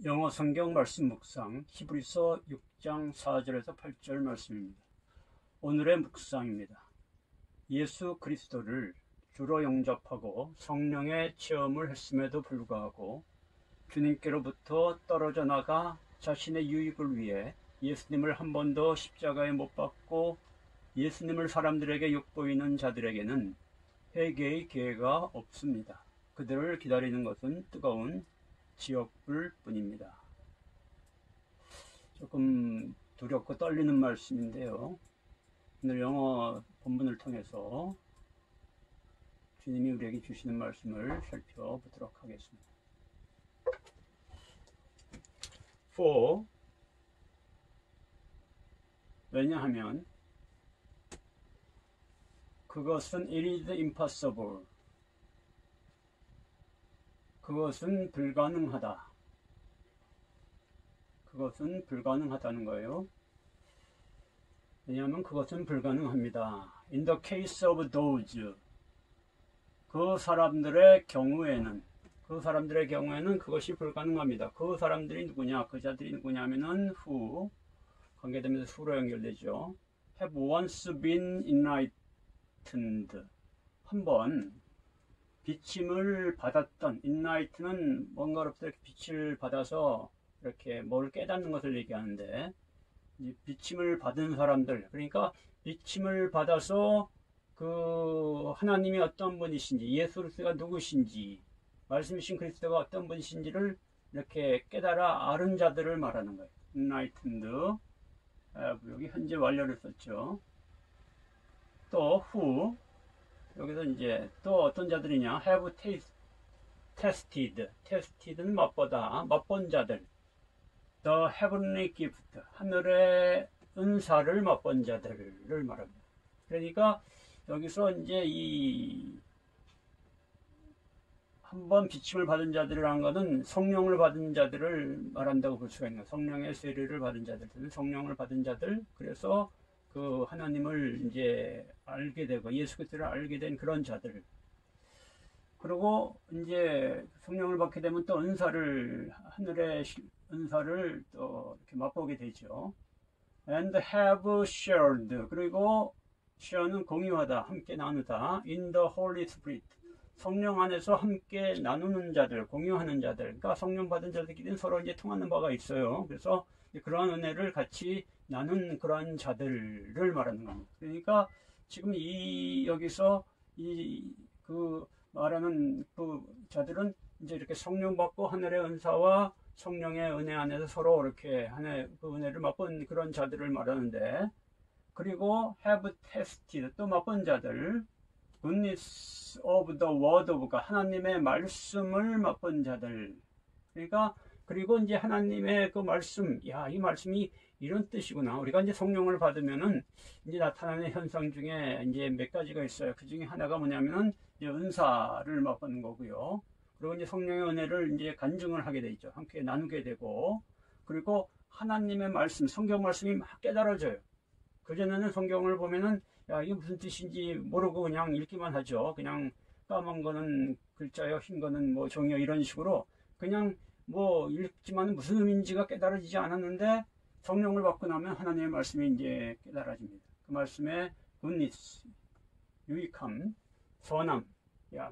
영어 성경 말씀 묵상 히브리서 6장 4절에서 8절 말씀입니다. 오늘의 묵상입니다. 예수 그리스도를 주로 영접하고 성령의 체험을 했음에도 불구하고 주님께로부터 떨어져 나가 자신의 유익을 위해 예수님을 한 번도 십자가에 못 박고 예수님을 사람들에게 욕보이는 자들에게는 회개의 기회가 없습니다. 그들을 기다리는 것은 뜨거운 지옥불 뿐입니다. 조금 두렵고 떨리는 말씀인데요. 오늘 영어 본문을 통해서 주님이 우리에게 주시는 말씀을 살펴보도록 하겠습니다. For 왜냐하면 그것은 it is impossible. 그것은 불가능하다. 그것은 불가능하다는 거예요. 왜냐하면 그것은 불가능합니다. In the case of those, 그 사람들의 경우에는 그것이 불가능합니다. 그 사람들이 누구냐? 그 자들이 누구냐 하면은 who, 관계되면서 who로 연결되죠. have once been enlightened. 한번 비침을 받았던, enlight는 뭔가로부터 이렇게 빛을 받아서 이렇게 뭘 깨닫는 것을 얘기하는데, 비침을 받은 사람들, 그러니까 비침을 받아서 그 하나님이 어떤 분이신지, 예수 그리스도가 누구신지, 말씀이신 그리스도가 어떤 분이신지를 이렇게 깨달아 아는 자들을 말하는 거예요. enlightened. 여기 현재 완료를 썼죠. 또 who, 여기서 이제 또 어떤 자들이냐? have tested. tested는 맛보다, 맛본 자들. the heavenly gift, 하늘의 은사를 맛본 자들을 말합니다. 그러니까 여기서 이제 이 한번 비침을 받은 자들이라는 것은 성령을 받은 자들을 말한다고 볼 수가 있는 거예요. 성령의 세례를 받은 자들, 성령을 받은 자들. 그래서 그 하나님을 이제 알게 되고 예수 그리스도를 알게 된 그런 자들. 그리고 이제 성령을 받게 되면 또 은사를, 하늘의 은사를 또 이렇게 맛보게 되죠. And have shared, 그리고 share는 공유하다, 함께 나누다. In the Holy Spirit, 성령 안에서 함께 나누는 자들, 공유하는 자들. 그러니까 성령 받은 자들끼리는 서로 이제 통하는 바가 있어요. 그래서 그러한 은혜를 같이 나눈 그러한 자들을 말하는 겁니다. 그러니까 지금 여기서 그 말하는 그 자들은 이제 이렇게 성령 받고 하늘의 은사와 성령의 은혜 안에서 서로 이렇게 그 은혜를 맛본 그런 자들을 말하는데, 그리고 have tested, 또 맛본 자들, goodness of the word of God, 하나님의 말씀을 맛본 자들. 그러니까 그리고 이제 하나님의 그 말씀, 이 말씀이 이런 뜻이구나. 우리가 이제 성령을 받으면은 이제 나타나는 현상 중에 이제 몇 가지가 있어요. 그 중에 하나가 뭐냐면은 이제 은사를 맛보는 거고요. 그리고 이제 성령의 은혜를 이제 간증을 하게 되죠. 함께 나누게 되고, 그리고 하나님의 말씀, 성경 말씀이 막 깨달아져요. 그전에는 성경을 보면은 이게 무슨 뜻인지 모르고 그냥 읽기만 하죠. 그냥 까만 거는 글자요, 흰 거는 뭐 종이요, 이런 식으로 그냥 뭐 읽지만 무슨 의미인지가 깨달아지지 않았는데, 성령을 받고 나면 하나님의 말씀이 이제 깨달아집니다. 그 말씀의 goodness, 유익함, 선함,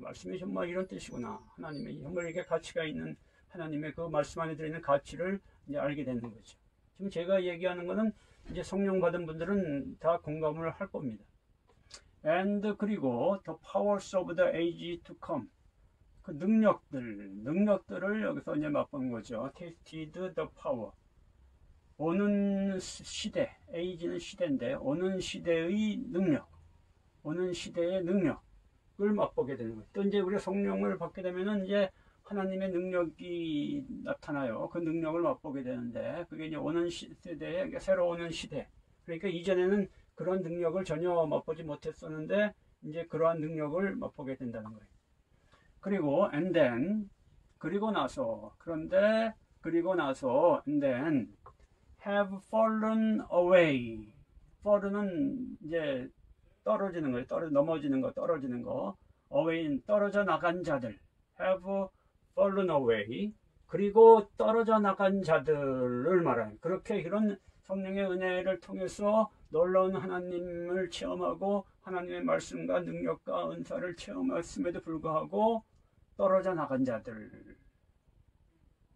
말씀이 정말 이런 뜻이구나. 하나님의 정말 이게 가치가 있는 하나님의 그 말씀 안에 들어있는 가치를 이제 알게 되는 거죠. 지금 제가 얘기하는 거는 이제 성령 받은 분들은 다 공감을 할 겁니다. And 그리고 the powers of the age to come, 그 능력들을 여기서 이제 맛본 거죠. tasted the power, 오는 시대, age는 시대인데 오는 시대의 능력, 오는 시대의 능력을 맛보게 되는 거예요. 또 이제 우리가 성령을 받게 되면은 이제 하나님의 능력이 나타나요. 그 능력을 맛보게 되는데, 그게 이제 오는 시대에, 새로 오는 시대. 그러니까 이전에는 그런 능력을 전혀 맛보지 못했었는데 이제 그러한 능력을 맛보게 된다는 거예요. 그리고 and then, 그리고 나서, and then have fallen away. fallen은 이제 떨어지는 거예요. 넘어지는 거, 떨어지는 거. away는 떨어져 나간 자들. have fallen away. 그리고 떨어져 나간 자들을 말하는, 그렇게 그런 성령의 은혜를 통해서 놀라운 하나님을 체험하고 하나님의 말씀과 능력과 은사를 체험했음에도 불구하고 떨어져 나간 자들,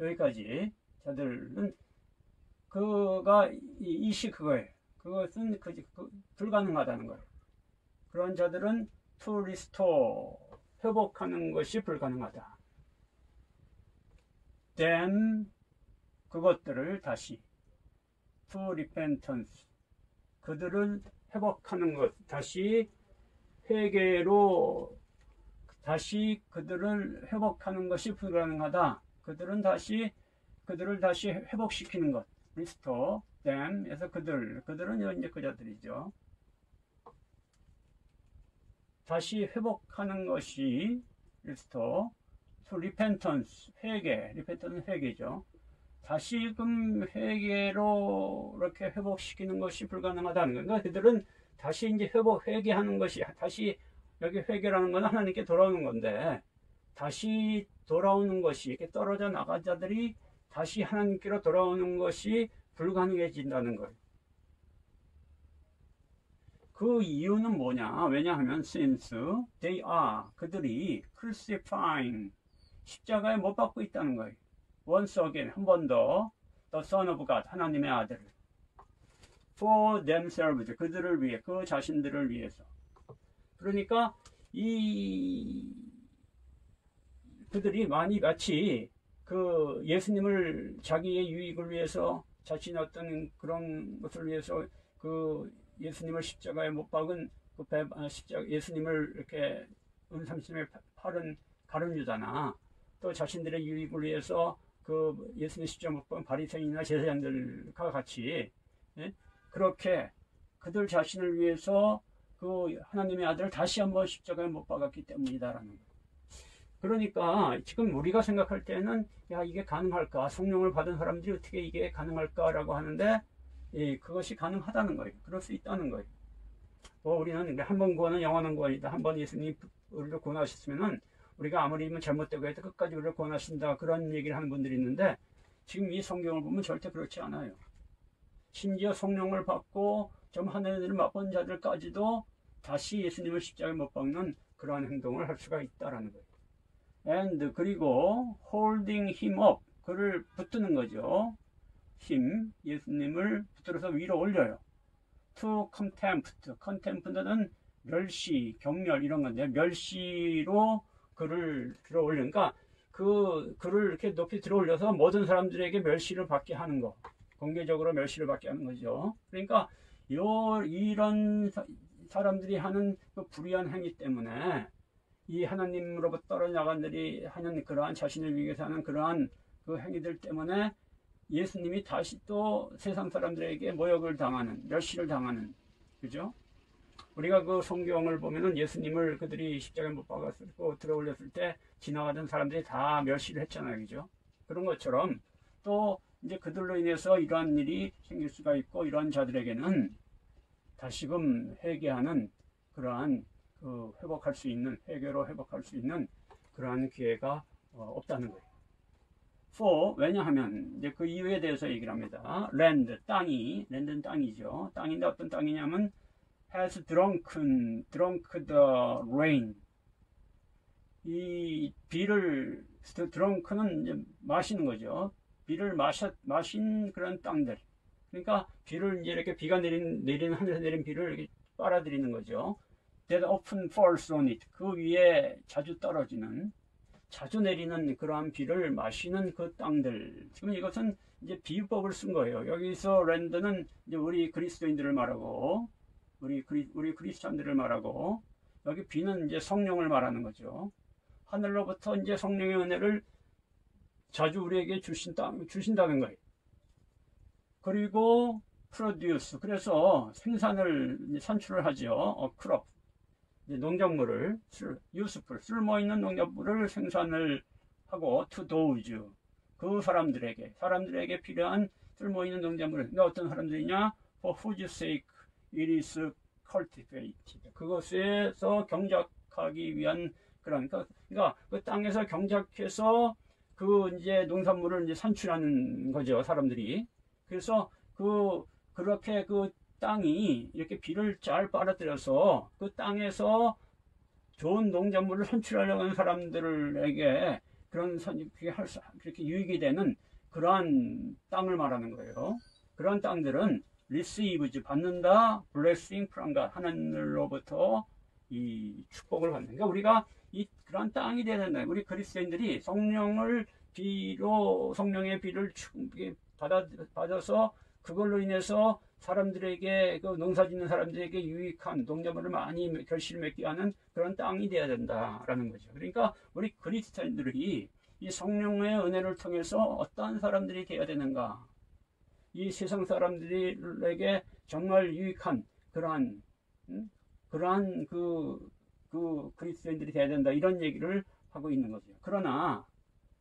여기까지 자들은 그가 이시 그거예요. 그것은 불가능하다는 거예요. 그런 자들은 to restore, 회복하는 것이 불가능하다. then 그것들을 다시 to repentance, 그들을 회복하는 것, 다시 회개로 다시 그들을 회복하는 것이 불가능하다. 그들을 다시 회복시키는 것, restore them, 에서 그들은 이제 그 자들이죠. 다시 회복하는 것이 restore to repentance, repentance 회개죠. 다시금 회개로 이렇게 회복시키는 것이 불가능하다는 거예요. 그러니까 그들은 다시 이제 회개하는 것이, 다시 여기 회개라는 건 하나님께 돌아오는 건데, 다시 돌아오는 것이, 이렇게 떨어져 나간 자들이 다시 하나님께로 돌아오는 것이 불가능해진다는 거예요. 그 이유는 뭐냐? 왜냐하면 since they are, 그들이 crucifying, 십자가에 못 박고 있다는 거예요. once again, 한 번 더, the Son of God, 하나님의 아들을, for themselves, 그들을 위해, 그 자신들을 위해서. 그러니까 그들이 마치 그 예수님을 자기의 유익을 위해서, 자신의 어떤 그런 것을 위해서 그 예수님을 십자가에 못 박은 그 예수님을 이렇게 은삼십의 팔은 가룟유다나, 또 자신들의 유익을 위해서 그 예수님 십자가 못 박은 바리새인이나 제사장들과 같이, 예? 그렇게 그들 자신을 위해서 그 하나님의 아들을 다시 한번 십자가에 못 박았기 때문이다라는 거예요. 그러니까 지금 우리가 생각할 때는 야, 이게 가능할까? 성령을 받은 사람들이 어떻게 이게 가능할까라고 하는데, 예, 그것이 가능하다는 거예요. 그럴 수 있다는 거예요. 우리는 한 번 구원은 영원한 구원이다. 한 번 예수님이 우리를 구원하셨으면은 우리가 아무리 잘못되고 해도 끝까지 우리를 구원하신다, 그런 얘기를 하는 분들이 있는데, 지금 이 성경을 보면 절대 그렇지 않아요. 심지어 성령을 받고 좀 하늘을 맛본 자들까지도 다시 예수님을 십자가에 못 박는 그러한 행동을 할 수가 있다라는 거예요. and, 그리고 holding him up, 그를 붙드는 거죠. 예수님을 붙들어서 위로 올려요. to contempt는 멸시, 경멸 이런 건데, 멸시로 그를 들어 올리니까 그를 이렇게 높이 들어 올려서 모든 사람들에게 멸시를 받게 하는 거, 공개적으로 멸시를 받게 하는 거죠. 그러니까 이런 사람들이 하는 그 불의한 행위 때문에, 이 하나님으로부터 떨어져 나간들이 하는 그러한 자신을 위해서 하는 그러한 그 행위들 때문에 예수님이 다시 또 세상 사람들에게 모욕을 당하는, 멸시를 당하는, 그죠? 우리가 그 성경을 보면은 예수님을 그들이 십자가에 못 박았고 들어 올렸을 때 지나가던 사람들이 다 멸시를 했잖아요, 그죠? 그런 것처럼 또 이제 그들로 인해서 이러한 일이 생길 수가 있고, 이러한 자들에게는 다시금 회개하는 그러한 회복할 수 있는, 회개로 회복할 수 있는 그러한 기회가 없다는 거예요. for, 왜냐하면 이제 그 이유에 대해서 얘기를 합니다. land, 랜드는 땅이죠. 땅인데 어떤 땅이냐면 has drunk the rain. 이 비를, drunk는 이제 마시는 거죠. 비를 마신 그런 땅들. 그러니까 비를 이제 이렇게 비가 내리는 하늘에서 내린 비를 이렇게 빨아들이는 거죠. that often falls on it. 그 위에 자주 떨어지는, 자주 내리는 그러한 비를 마시는 그 땅들. 지금 이것은 이제 비유법을 쓴 거예요. 여기서 랜드는 이제 우리 그리스도인들을 말하고, 우리 크리스찬들을 말하고, 여기 비는 이제 성령을 말하는 거죠. 하늘로부터 이제 성령의 은혜를 자주 우리에게 주신다는 거예요. 그리고 produce, 그래서 산출을 하죠. crop, 농작물을, useful, 쓸모있는 농작물을 생산을 하고, to those, 그 사람들에게 필요한 쓸모있는 농작물을, 그러니까 어떤 사람들이냐, for whose sake it is cultivated, 그것에서 경작하기 위한, 그러니까 그 땅에서 경작해서 그 이제 농산물을 이제 산출하는 거죠, 사람들이. 그래서 그렇게 그 땅이 이렇게 비를 잘 빨아들여서 그 땅에서 좋은 농작물을 산출하려고 하는 사람들에게 그렇게 유익이 되는 그러한 땅을 말하는 거예요. 그런 땅들은 receive, 받는다, blessing from God, 하나님으로부터 이 축복을 받는. 그러니까 우리가 그런 땅이 되야 된다. 우리 그리스도인들이 성령의 비를 받아서 그걸로 인해서 사람들에게, 그 농사 짓는 사람들에게 유익한 농작물을 많이 결실을 맺게 하는 그런 땅이 되어야 된다라는 거죠. 그러니까 우리 그리스도인들이 이 성령의 은혜를 통해서 어떠한 사람들이 되어야 되는가? 이 세상 사람들에게 정말 유익한 그러한 그리스도인들이 되어야 된다, 이런 얘기를 하고 있는 거죠. 그러나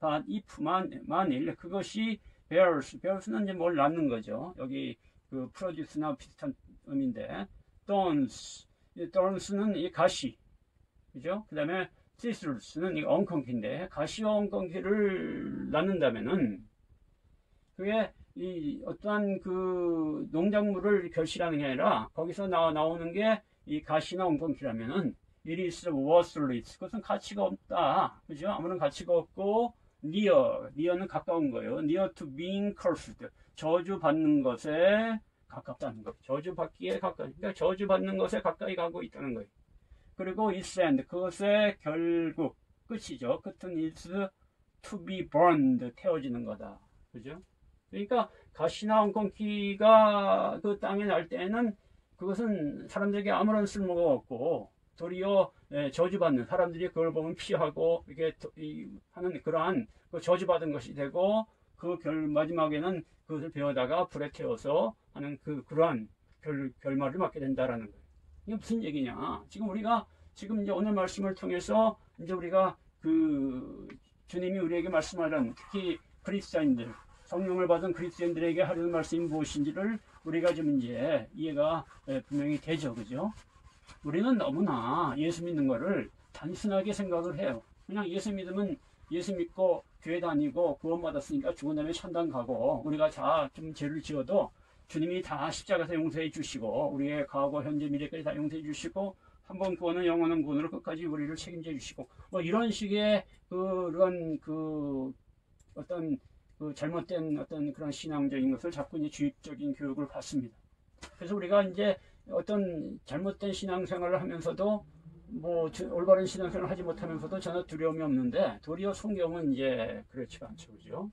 if 만일 그것이 bears는 이제 뭘 낳는 거죠. 여기 그 produce나 비슷한 의미인데, thorns는 이 가시, 그죠? 그 다음에 thistles는 이 엉겅퀴인데, 가시와 엉겅퀴를 낳는다면은 그게 이 어떠한 그 농작물을 결실하는 게 아니라 거기서 나오는 게 이 가시나 엉겅퀴라면은 it is worthless, 그것은 가치가 없다, 그죠? 아무런 가치가 없고, near는 가까운 거예요. near to being cursed, 저주받는 것에 가깝다는 거예요. 저주받기에 가까이, 그러니까 저주받는 것에 가까이 가고 있다는 거예요. 그리고 its end, 그것의 결국, 끝이죠. 끝은 is to be burned, 태워지는 거다, 그죠? 그러니까 가시나 엉겅퀴가 그 땅에 날 때는 그것은 사람들에게 아무런 쓸모가 없고, 도리어 저주받는 사람들이 그걸 보면 피하고 이렇게 하는 그러한 그 저주받은 것이 되고, 마지막에는 그것을 베어다가 불에 태워서 하는 그러한 결말을 맞게 된다라는 거예요. 이게 무슨 얘기냐? 지금 이제 오늘 말씀을 통해서 이제 우리가 주님이 우리에게 말씀하는, 특히 그리스도인들, 성령을 받은 그리스도인들에게 하려는 말씀이 무엇인지를 우리가 좀 이제 이해가 분명히 되죠, 그죠? 우리는 너무나 예수 믿는 거를 단순하게 생각을 해요. 그냥 예수 믿고 교회 다니고 구원받았으니까 죽은 다음에 천당 가고, 우리가 좀 죄를 지어도 주님이 다 십자가에서 용서해 주시고, 우리의 과거, 현재, 미래까지 다 용서해 주시고, 한 번 구원은 영원한 구원으로 끝까지 우리를 책임져 주시고, 뭐 이런 식의 그런 어떤 잘못된 어떤 그런 신앙적인 것을 자꾸 이제 주입적인 교육을 받습니다. 그래서 우리가 이제 어떤 잘못된 신앙생활을 하면서도 올바른 신앙생활을 하지 못하면서도 전혀 두려움이 없는데, 도리어 성경은 이제 그렇지가 않죠, 그죠?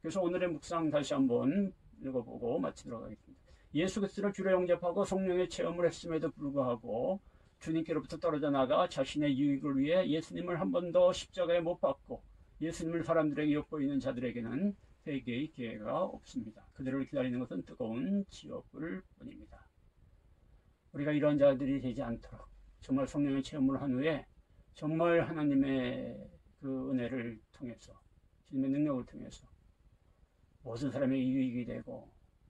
그래서 오늘의 묵상 다시 한번 읽어보고 마치도록 하겠습니다. 예수 그리스도를 주로 영접하고 성령의 체험을 했음에도 불구하고 주님께로부터 떨어져 나가 자신의 유익을 위해 예수님을 한 번 더 십자가에 못 박고 예수님을 사람들에게 엿보이는 자들에게는 회개의 기회가 없습니다. 그들을 기다리는 것은 뜨거운 지옥불 뿐입니다. 우리가 이런 자들이 되지 않도록 정말 성령의 체험을 한 후에 정말 하나님의 그 은혜를 통해서, 주님의 능력을 통해서 모든 사람에게 유익이 되고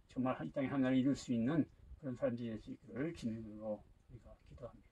정말 이 땅에 하나님을 이룰 수 있는 그런 사람들이 될 수 있기를 주님으로 우리가 기도합니다.